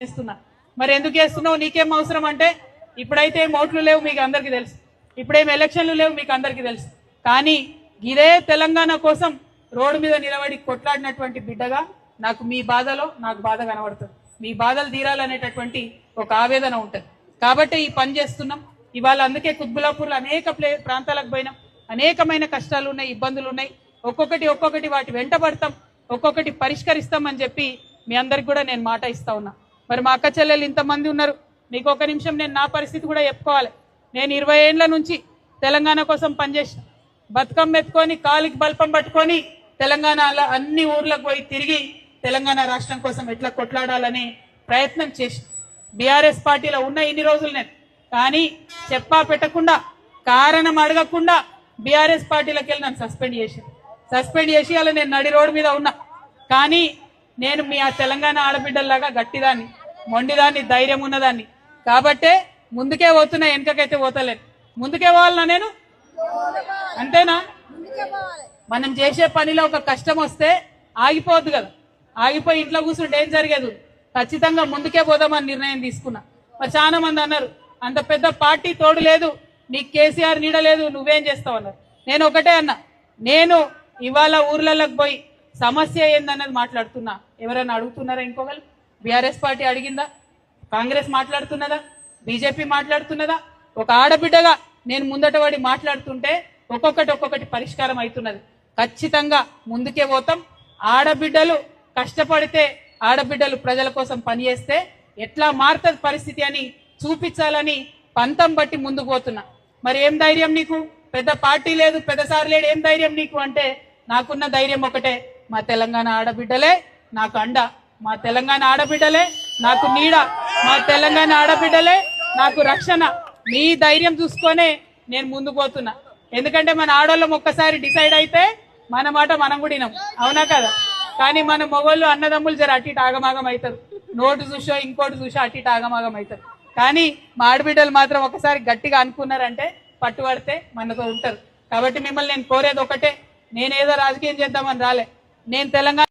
చేస్తున్నా. మరి ఎందుకు చేస్తున్నావు, నీకేం అవసరం అంటే ఇప్పుడైతే ఏం ఓట్లు లేవు మీకు అందరికీ తెలుసు, ఇప్పుడేం ఎలక్షన్లు లేవు మీకు అందరికీ తెలుసు. కానీ ఇదే తెలంగాణ కోసం రోడ్డు మీద నిలబడి కొట్లాడినటువంటి బిడ్డగా నాకు మీ బాధలో నాకు బాధ కనబడుతుంది. మీ బాధలు తీరాలనేటటువంటి ఒక ఆవేదన ఉంటుంది కాబట్టి ఈ పని చేస్తున్నాం. ఇవాళ అందుకే కుత్బులాపూర్లో అనేక ప్రాంతాలకు పోయినాం. అనేకమైన కష్టాలు ఉన్నాయి, ఇబ్బందులు ఉన్నాయి. ఒక్కొక్కటి వాటి వెంట పడతాం, ఒక్కొక్కటి పరిష్కరిస్తామని చెప్పి మీ అందరికి కూడా నేను మాట ఇస్తా ఉన్నా. మరి మా అక్క చెల్లెలు ఇంతమంది ఉన్నారు, మీకు ఒక నిమిషం నేను నా పరిస్థితి కూడా చెప్పుకోవాలి. నేను 20 ఏళ్ల నుంచి తెలంగాణ కోసం పనిచేసిన, బతుకమ్మ ఎత్తుకొని కాలికి బల్పం పట్టుకొని తెలంగాణలో అన్ని ఊర్లకు పోయి తిరిగి తెలంగాణ రాష్ట్రం కోసం ఎట్లా కొట్లాడాలనే ప్రయత్నం చేసిన. బీఆర్ఎస్ పార్టీలో ఉన్న ఇన్ని రోజులు నేను, కానీ చెప్పా పెట్టకుండా కారణం అడగకుండా బీఆర్ఎస్ పార్టీలోకి వెళ్ళి నన్ను సస్పెండ్ చేసి అలా నేను నడి రోడ్డు మీద ఉన్నా. కానీ నేను మీ ఆ తెలంగాణ ఆడబిడ్డల్లాగా గట్టిదాన్ని, మొండిదాన్ని, ధైర్యం ఉన్నదాన్ని కాబట్టే ముందుకే పోతున్నా, వెనకకైతే పోతలేను. ముందుకే పోవాలన్నా నేను, అంతేనా? మనం చేసే పనిలో ఒక కష్టం వస్తే ఆగిపోవద్దు కదా, ఆగిపోయి ఇంట్లో కూర్చుంటే ఏం జరిగేది. ఖచ్చితంగా ముందుకే పోదామని నిర్ణయం తీసుకున్నా. మరి చాలా మంది అన్నారు అంత పెద్ద పార్టీ తోడు లేదు, నీకు కేసీఆర్ నీడ లేదు, నువ్వేం చేస్తావు అన్నారు. నేను ఒకటే అన్నా, నేను ఇవాళ ఊర్లలోకి పోయి సమస్య ఏందన్నది మాట్లాడుతున్నా. ఎవరైనా అడుగుతున్నారా? ఇంకొకరు బీఆర్ఎస్ పార్టీ అడిగిందా? కాంగ్రెస్ మాట్లాడుతున్నదా? బీజేపీ మాట్లాడుతున్నదా? ఒక ఆడబిడ్డగా నేను ముందట పడి మాట్లాడుతుంటే ఒక్కొక్కటి పరిష్కారం అవుతున్నది. ఖచ్చితంగా ముందుకే పోతాం. ఆడబిడ్డలు కష్టపడితే, ఆడబిడ్డలు ప్రజల కోసం పనిచేస్తే ఎట్లా మారుతుంది పరిస్థితి అని చూపించాలని పంతం బట్టి ముందుకు పోతున్నా. మరి ఏం ధైర్యం నీకు? పెద్ద పార్టీ లేదు, పెద్ద సార్ లేడు, ఏం ధైర్యం నీకు అంటే నాకున్న ధైర్యం ఒకటే, మా తెలంగాణ ఆడబిడ్డలే నాకు అండ, మా తెలంగాణ ఆడబిడ్డలే నాకు నీడ, మా తెలంగాణ ఆడబిడ్డలే నాకు రక్షణ. మీ ధైర్యం చూసుకొనే నేను ముందుకు పోతున్నా. ఎందుకంటే మన ఆడోళ్ళం ఒక్కసారి డిసైడ్ అయితే మన మాట మనం కూడా వినాం, అవునా కదా? కానీ మన మొగోళ్ళు అన్నదమ్ములు జర అటు ఇటు ఆగమాగం అవుతారు, నోటు చూసో ఇంకోటి చూసో అటు ఇటు ఆగమాగం అవుతారు. కానీ మా ఆడబిడ్డలు మాత్రం ఒకసారి గట్టిగా అనుకున్నారంటే పట్టుబడితే మనతో ఉంటారు. కాబట్టి మిమ్మల్ని నేను కోరేది ఒకటే, నేనేదో రాజకీయం చేద్దామని రాలే. నేను తెలంగాణ